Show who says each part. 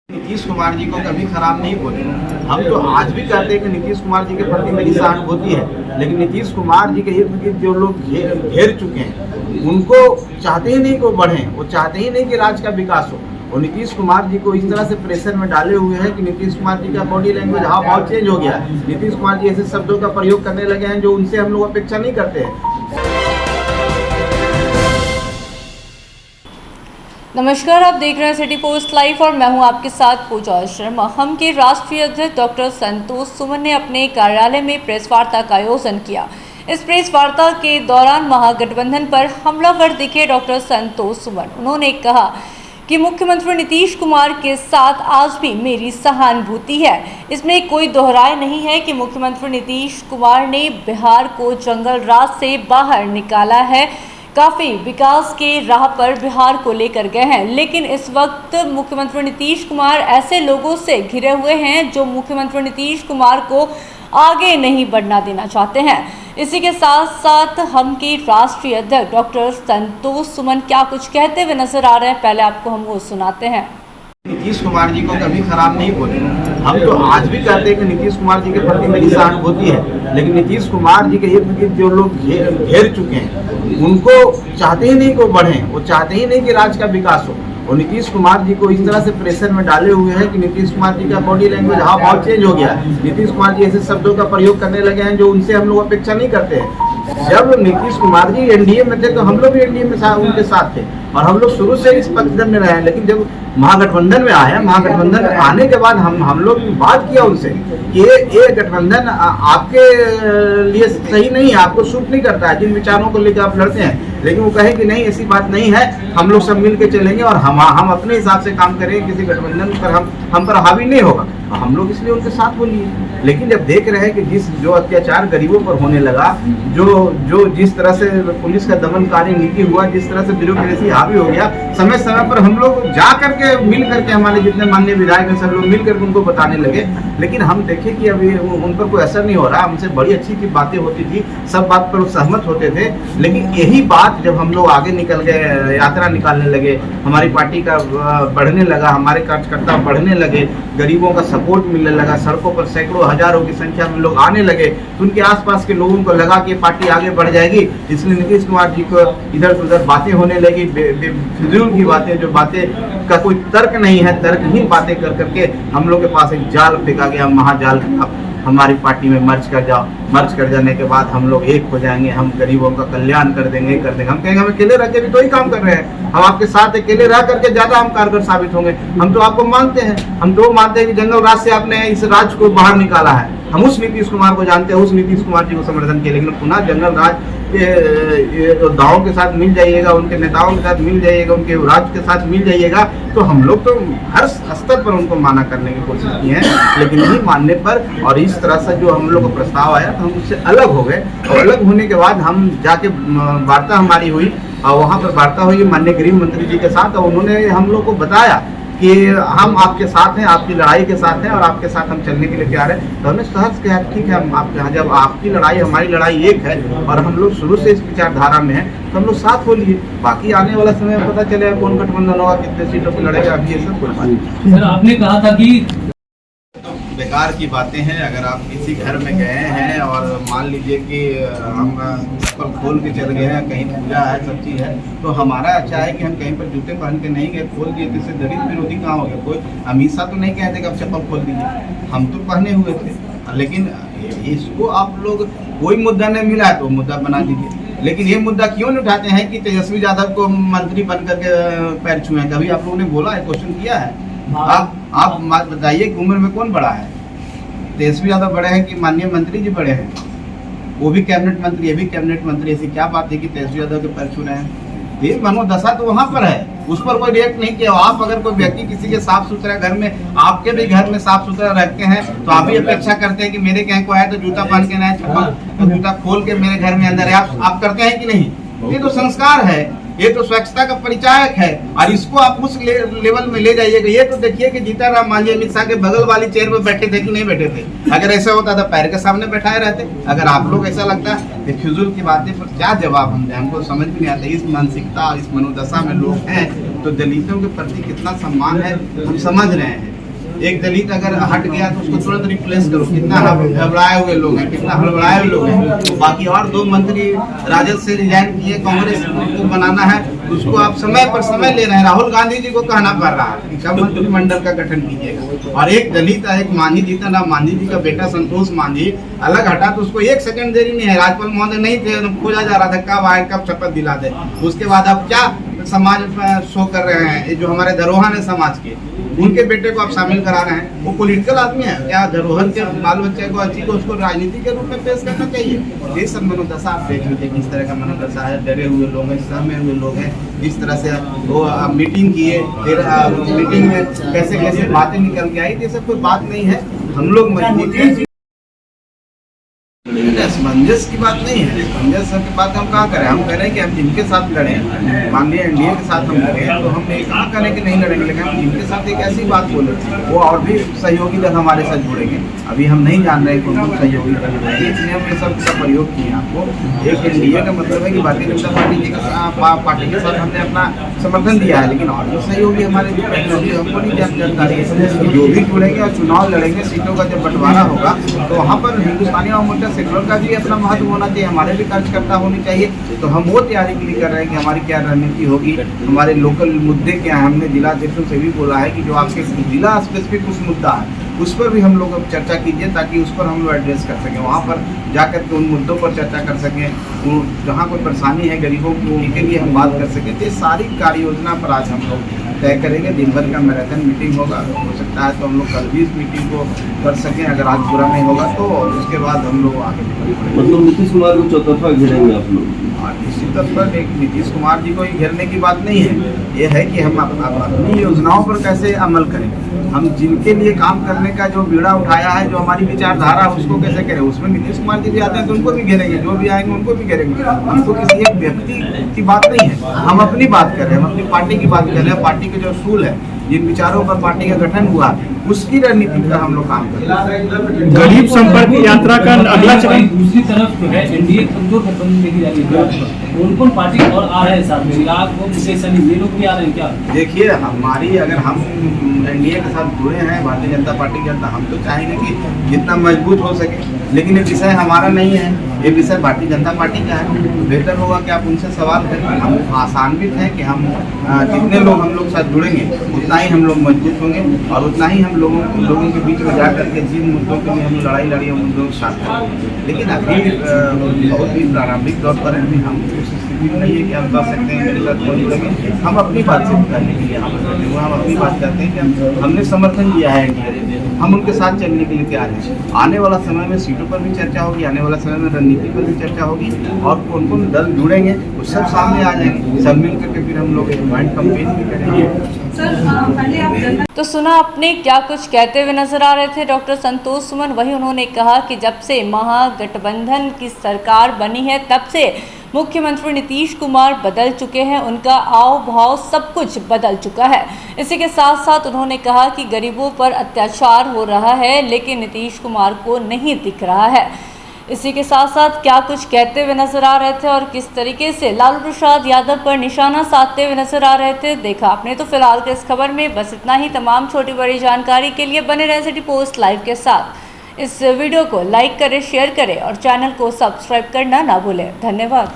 Speaker 1: नीतीश कुमार जी को कभी खराब नहीं बोले। हम तो आज भी कहते हैं कि नीतीश कुमार जी के प्रति मेरी सहानुभूति है, लेकिन नीतीश कुमार जी के इर्द गिर्द जो लोग घेर चुके हैं उनको चाहते ही नहीं कि वो बढ़ें, वो चाहते ही नहीं कि राज्य का विकास हो। और नीतीश कुमार जी को इस तरह से प्रेशर में डाले हुए हैं कि नीतीश कुमार जी का बॉडी लैंग्वेज हाव भाव चेंज हो गया है। नीतीश कुमार जी ऐसे शब्दों का प्रयोग करने लगे हैं जो उनसे हम लोग अपेक्षा नहीं करते हैं।
Speaker 2: नमस्कार, आप देख रहे हैं सिटी पोस्ट लाइव और मैं हूं आपके साथ पूजा शर्मा। हम के राष्ट्रीय अध्यक्ष डॉक्टर संतोष सुमन ने अपने कार्यालय में प्रेस वार्ता का आयोजन किया। इस प्रेस वार्ता के दौरान महागठबंधन पर हमलावर दिखे डॉक्टर संतोष सुमन। उन्होंने कहा कि मुख्यमंत्री नीतीश कुमार के साथ आज भी मेरी सहानुभूति है। इसमें कोई दोहराए नहीं है कि मुख्यमंत्री नीतीश कुमार ने बिहार को जंगल राज से बाहर निकाला है, काफ़ी विकास के राह पर बिहार को लेकर गए हैं। लेकिन इस वक्त मुख्यमंत्री नीतीश कुमार ऐसे लोगों से घिरे हुए हैं जो मुख्यमंत्री नीतीश कुमार को आगे नहीं बढ़ना देना चाहते हैं। इसी के साथ साथ हम के राष्ट्रीय अध्यक्ष डॉक्टर संतोष सुमन क्या कुछ कहते हुए नजर आ रहे हैं, पहले आपको हम वो सुनाते हैं।
Speaker 1: नीतीश कुमार जी को कभी खराब नहीं बोले। हम तो आज भी कहते हैं कि नीतीश कुमार जी के प्रति मेरी सहानुभूति है, लेकिन नीतीश कुमार जी के इर्द गिर्द जो लोग घेर चुके हैं उनको चाहते ही नहीं कि वो बढ़ें, वो चाहते ही नहीं कि राज्य का विकास हो। और नीतीश कुमार जी को इस तरह से प्रेशर में डाले हुए हैं कि नीतीश कुमार जी का बॉडी लैंग्वेज हाव भाव चेंज हो गया है। नीतीश कुमार जी ऐसे शब्दों का प्रयोग करने लगे हैं जो उनसे हम लोग अपेक्षा नहीं करते हैं। जब नीतीश कुमार जी एनडीए में थे तो हम लोग भी एनडीए में उनके साथ थे और हम लोग शुरू से इस पक्षधर में रहे हैं। लेकिन जब महागठबंधन में आए, महागठबंधन में आने के बाद हम लोग बात किया उनसे कि ये गठबंधन आपके लिए सही नहीं है, आपको सूट नहीं करता है, जिन विचारों को लेकर आप लड़ते हैं। लेकिन वो कहे कि नहीं, ऐसी बात नहीं है, हम लोग सब मिल के चलेंगे और हम अपने हिसाब से काम करेंगे, किसी गठबंधन पर हम पर हावी नहीं होगा। हम लोग इसलिए उनके साथ बोलिए। लेकिन जब देख रहे हैं कि जो अत्याचार गरीबों पर होने लगा, जो जिस तरह से पुलिस का दमनकारी नीति हुआ, जिस तरह से ब्यूरोक्रेसी हावी हो गया, समय समय पर हम लोग जा करके मिल करके हमारे जितने माननीय विधायक हैं सब लोग मिल करके उनको बताने लगे। लेकिन हम देखे कि अभी उन पर कोई असर नहीं हो रहा। हमसे बड़ी अच्छी बातें होती थी, सब बात पर सहमत होते थे। लेकिन यही बात जब हम लोग आगे निकल गए, यात्रा निकालने लगे, हमारी पार्टी का बढ़ने लगा, हमारे कार्यकर्ता बढ़ने लगे, गरीबों का सपोर्ट मिलने लगा, सड़कों पर सैकड़ों हजारों की संख्या में लोग आने लगे, तो उनके आसपास के लोगों को लगा कि पार्टी आगे बढ़ जाएगी। इसलिए नीतीश कुमार जी को इधर से उधर बातें होने लगी, फिजूल की बातें, जो बातें का कोई तर्क नहीं है, तर्कहीन बातें कर करके हम लोग के पास एक जाल फेंका गया, महाजाल। हमारी पार्टी में मर्ज कर जाओ, मर्ज कर जाने के बाद हम लोग एक हो जाएंगे, हम गरीबों का कल्याण कर देंगे। हम कहेंगे हम अकेले रह के भी तो ही काम कर रहे हैं, हम आपके साथ अकेले रह करके ज्यादा हम कारगर साबित होंगे। हम तो आपको मानते हैं, हम तो मानते हैं कि जंगल राज से आपने इस राज्य को बाहर निकाला है। हम उस नीतीश कुमार को जानते हैं, उस नीतीश कुमार जी को समर्थन किया। लेकिन पुनः जंगल राज के दावों के साथ मिल जाइएगा, उनके नेताओं के साथ मिल जाइएगा, उनके राज्य के साथ मिल जाइएगा, तो हम लोग तो हर स्तर पर उनको माना करने की कोशिश की है। लेकिन नहीं मानने पर और इस तरह से जो हम लोग को प्रस्ताव आया तो हम उससे अलग हो गए। और अलग होने के बाद हम जाके वार्ता हमारी हुई और वहाँ पर वार्ता हुई माननीय गृह मंत्री जी के साथ, और उन्होंने हम लोग को बताया कि हम आपके साथ हैं, आपकी लड़ाई के साथ हैं और आपके साथ हम चलने के लिए तैयार हैं। तो हमने सहज कहा ठीक है, हम आपके यहाँ, जब आपकी लड़ाई हमारी लड़ाई एक है और हम लोग शुरू से इस विचारधारा में हैं, तो हम लोग साथ बोलिए। बाकी आने वाला समय में पता चलेगा कौन गठबंधन होगा, कितने सीटों पर लड़ेगा, अभी ये सब कोई बात नहीं।
Speaker 3: सर, आपने कहा था कि
Speaker 1: बेकार की बातें हैं। अगर आप किसी घर में गए हैं और मान लीजिए कि हम चप्पल खोल के चल गए हैं, कहीं पूजा है, सब चीज़ है, तो हमारा अच्छा है कि हम कहीं पर जूते पहन के नहीं गए, खोल दिए, तो इससे दलित विरोधी कहाँ हो गया। कोई हमेशा तो नहीं कहते कि आप चप्पल खोल दीजिए, हम तो पहने हुए थे। लेकिन इसको आप लोग कोई मुद्दा नहीं मिला है तो मुद्दा बना दीजिए। लेकिन ये मुद्दा क्यों नहीं उठाते हैं कि तेजस्वी यादव को मंत्री बन करके पैर छुए? कभी आप लोगों ने बोला है, क्वेश्चन किया है? आप बताइए कि उम्र में कौन बड़ा है? तेजस्वी यादव बड़े हैं कि माननीय मंत्री जी बड़े हैं? वो भी कैबिनेट मंत्री, ये भी कैबिनेट मंत्री। ऐसी क्या बात है कि तेजस्वी यादव के पैर छू रहे हैं? ये मनोदशा तो वहाँ पर है, उस पर कोई रिएक्ट नहीं किया। आप अगर कोई व्यक्ति किसी के साफ सुथरा घर में, आपके भी घर में साफ सुथरा रखते हैं, तो आप भी अपेक्षा करते हैं कि मेरे कहीं को आए तो जूता पहन के ना, चप्पल जूता खोल के मेरे घर में अंदर है। आप करते हैं कि नहीं? ये तो संस्कार है, ये तो स्वच्छता का परिचायक है और इसको आप उस लेवल में ले जाइएगा। ये तो देखिए कि जीताराम मांझी अमित शाह के बगल वाली चेयर पर बैठे थे कि नहीं बैठे थे? अगर ऐसा होता था पैर के सामने बैठाए रहते। अगर आप लोग ऐसा लगता है कि फिजूल की बातें पर क्या जवाब हम दें, हमको समझ भी नहीं आता। इस मानसिकता, इस मनोदशा में लोग हैं तो दलितों के प्रति कितना सम्मान है हम समझ रहे हैं। एक दलित अगर हट गया तो उसको तुरंत रिप्लेस करो। कितना हड़बड़ाए हुए लोग हैं, कितना हड़बड़ाए हुए लोग हैं। तो बाकी और 2 मंत्री राजद से रिजाइन किए, कांग्रेस को बनाना है, उसको आप समय पर समय ले रहे हैं। राहुल गांधी जी को कहना पड़ रहा है कि कब मंत्रिमंडल का गठन कीजिएगा। और एक दलित, एक मांझी, जीतन राम मांझी जी का बेटा संतोष मांझी अलग हटा तो उसको 1 सेकंड देरी नहीं है। राज्यपाल महोदय नहीं थे, खोजा जा रहा था कब आए, कब शपथ दिला दे। उसके बाद आप क्या समाज शो कर रहे हैं, जो हमारे धरोहर है समाज के, उनके बेटे को आप शामिल करा रहे हैं। वो पॉलिटिकल आदमी है क्या? धरोहर के बाल बच्चे को अच्छी को उसको राजनीति के रूप में पेश करना चाहिए। ये सब मनोदशा आप देख लीजिए किस तरह का मनोदशा है। डरे हुए लोग हैं, सहमे हुए लोग हैं। जिस तरह से वो मीटिंग किए, फिर मीटिंग में कैसे कैसे बातें निकल के आई, ये सब कोई बात नहीं है। हम लोग मजबूती असमंजस की बात नहीं है। असमंजस की बात हम कहाँ करें? हम कह रहे हैं कि हम जिनके साथ लड़े, मान लिया एनडीए के साथ हम लड़े, तो हम ये कहाँ करें कि नहीं लड़ेंगे, लेकिन हम जिनके साथ एक ऐसी बात बोले वो और भी सहयोगी दल हमारे साथ जुड़ेंगे। अभी हम नहीं जान रहे कौन कौन सहयोगी दल जुड़ेंगे, इसलिए हम ये सब का प्रयोग किए आपको। एक एनडीए का मतलब है कि भारतीय जनता पार्टी के साथ हमने अपना समर्थन दिया है, लेकिन और जो सहयोगी हमारे हमको नहीं जानकारी है। जो भी जुड़ेंगे और चुनाव लड़ेंगे, सीटों का जब बंटवारा होगा तो वहाँ पर हिंदुस्तानी आवाम मोर्चा सेक्युलर का भी अपना महत्व होना चाहिए, हमारे भी कार्यकर्ता होनी चाहिए। तो हम वो तैयारी के लिए कर रहे हैं कि हमारी क्या रणनीति होगी, हमारे लोकल मुद्दे क्या हैं। हमने जिला अध्यक्षों से भी बोला है कि जो आपके जिला स्पेसिफिक कुछ मुद्दा है उस पर भी हम लोग अब चर्चा कीजिए, ताकि उस पर हम लोग एड्रेस कर सकें। वहाँ पर जाकर के उन मुद्दों पर चर्चा कर सकें, जहाँ कोई परेशानी है गरीबों की उनके लिए हम बात कर सकें। तो ये सारी कार्य योजना पर आज हम लोग तय करेंगे। दिन भर का मैराथन मीटिंग होगा, हो सकता है तो हम लोग कल भी इस मीटिंग को कर सकें, अगर आज पूरा नहीं होगा तो। उसके बाद हम लोग आगे
Speaker 3: मतलब नीतीश कुमार को चौतरफा घेरेंगे आप लोग?
Speaker 1: निश्चित तौर पर एक नीतीश कुमार जी को ही घेरने की बात नहीं है। ये है कि हम अपनी योजनाओं पर कैसे अमल करें, हम जिनके लिए काम करने का जो बीड़ा उठाया है, जो हमारी विचारधारा है, उसको कैसे करें। उसमें नीतीश कुमार जी भी आते हैं तो उनको भी घेरेंगे, जो भी आएंगे उनको भी घेरेंगे। हमको किसी एक व्यक्ति की बात नहीं है, हम अपनी बात कर रहे हैं, हम अपनी पार्टी की बात कर रहे हैं। पार्टी के जो असूल है, जिन विचारों पर पार्टी का गठन हुआ, उसकी रणनीति पर हम लोग काम कर रहे हैं।
Speaker 4: गरीब संपर्क यात्रा का अगला चरण।
Speaker 5: दूसरी तरफ जो है एनडीए कमजोर गठबंधन देखी जा रही है, कौन पार्टी और आ रहे हैं साथ में? चिराग वो मुकेश सहनी, ये लोग भी आ रहे हैं क्या?
Speaker 1: देखिए, हमारी अगर हम एनडीए के साथ जुड़े हैं भारतीय जनता पार्टी के, तो हम तो चाहेंगे कि जितना मजबूत हो सके, लेकिन ये विषय हमारा नहीं है, ये विषय भारतीय जनता पार्टी का है। बेहतर होगा कि आप उनसे सवाल करें। हम आसान्वित हैं कि हम जितने लोग हम लोग साथ जुड़ेंगे उतना ही हम लोग मजबूत होंगे, और उतना ही हम लोगों के बीच में जा करके जिन मुद्दों के लिए हम लड़ाई लड़ी उन मुद्दों के साथ करेंगे। लेकिन अभी बहुत ही प्रारंभिक तौर पर अभी हम उस स्थिति में नहीं है कि हम कह सकते हैं मेरे साथ कौन जुड़ेंगे। हम अपनी बात से करने के लिए हम अपनी बात करते हैं कि हमने समर्थन दिया है एनडीए, हम उनके साथ चलने के लिए तैयार हैं। आने वाला समय में सीटों पर भी चर्चा होगी, आने वाला समय में रणनीति पर भी चर्चा होगी, और कौन कौन दल जुड़ेंगे वो सब सामने आ जाएंगे। सब मिल करके फिर हम लोग एक ज्वाइंट कैंपेन भी करेंगे।
Speaker 2: तो सुना आपने क्या कुछ कहते हुए नजर आ रहे थे डॉक्टर संतोष सुमन। वही उन्होंने कहा कि जब से महागठबंधन की सरकार बनी है तब से मुख्यमंत्री नीतीश कुमार बदल चुके हैं, उनका आव भाव सब कुछ बदल चुका है। इसी के साथ साथ उन्होंने कहा कि गरीबों पर अत्याचार हो रहा है लेकिन नीतीश कुमार को नहीं दिख रहा है। इसी के साथ साथ क्या कुछ कहते हुए नजर आ रहे थे और किस तरीके से लालू प्रसाद यादव पर निशाना साधते हुए नजर आ रहे थे, देखा आपने। तो फिलहाल के इस खबर में बस इतना ही। तमाम छोटी बड़ी जानकारी के लिए बने रहे सिटी पोस्ट लाइव के साथ। इस वीडियो को लाइक करें, शेयर करें और चैनल को सब्सक्राइब करना ना भूलें। धन्यवाद।